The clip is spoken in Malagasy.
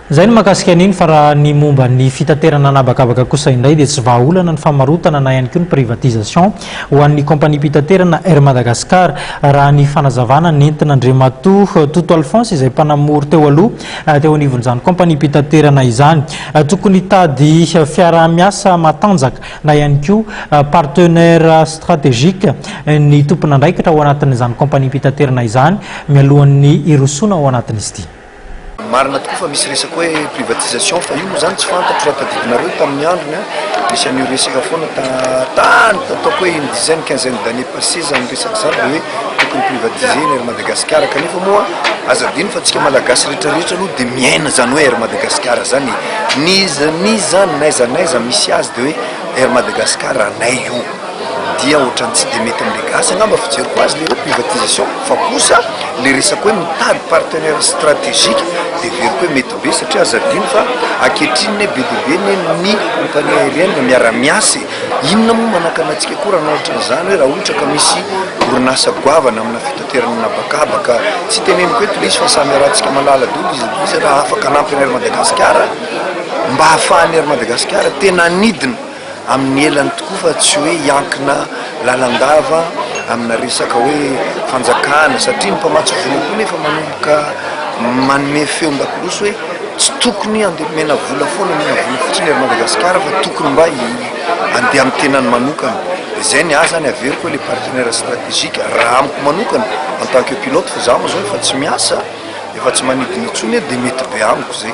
Zay ny mahakasika an'iny fa raha ny momba ny fitaterana anabakabaka kosa indray dia tsy vahaolana ny famarotana na ihany koa ny privatisation ho an'ny compagnie mpitaterana Air Madagascar raha ny fanazavana nentina Andriamatoa Toto Alphonse izay mpanamory teo aloha teo anivon'izany compagnie mpitaterana izany tokony tady fiara-miasa matanjaka na ihany koa partenaire stratégique ny tompona andraikitra ao anatin'izany compagnie mpitaterana izany mialohan'ny irosoana ao anatin'izy ity. Marina tokoa fa misy resaka hoe privatisation fa io moa zany tsy fantatro raha tadidinareo tamin'ny androny misy an'io resaka foana tany ataoko hoe une dizaine quinzaine d'années passé zany resaka zany de hoe tokony privatiser ny Air Madagascar kanefa moa azadiny fa tsika malagasy rehetrarehetra aloha de miaina zany hoe Air Madagascar zany niza naiza misy azy de hoe Air Madagascar anay io dia ohatrany tsy de mety am'le gasy angamba fijeriko azy le privatisation fa kosa le resaka hoe mitady partenaire stratégique de veriko hoe mety be satria azadiny fa akehitriny be de be ny compagnie aérienne miara-miasa inona moa manakana antsika koa raha ohatran'izany hoe raha ohatra ka misy orinasa goavana amina fitaterana anabakabaka tsy teneniko eto izy fa samy rahantsika malala dolo izy raha afaka anampy Air Madagascar mba hahafahan'ny Air Madagascar tena anidina amin'ny elany tokoa fa tsy hoe iankina lalandava amina resaka hoe fanjakana satria ny mpamatsy vola koa nefa manomboka manome feo ndakiloso hoe tsy tokony andeha mena vola foana mena vola fotsiny Air Madagascar fa tokony mba andeha amin'ny tenany manokana zay ny azany averiko hoe le partenaire stratégique raha amiko manokana en tant que pilote fa za moa zao efa tsy miasa efa tsy manidina intsony de mety be amiko zay.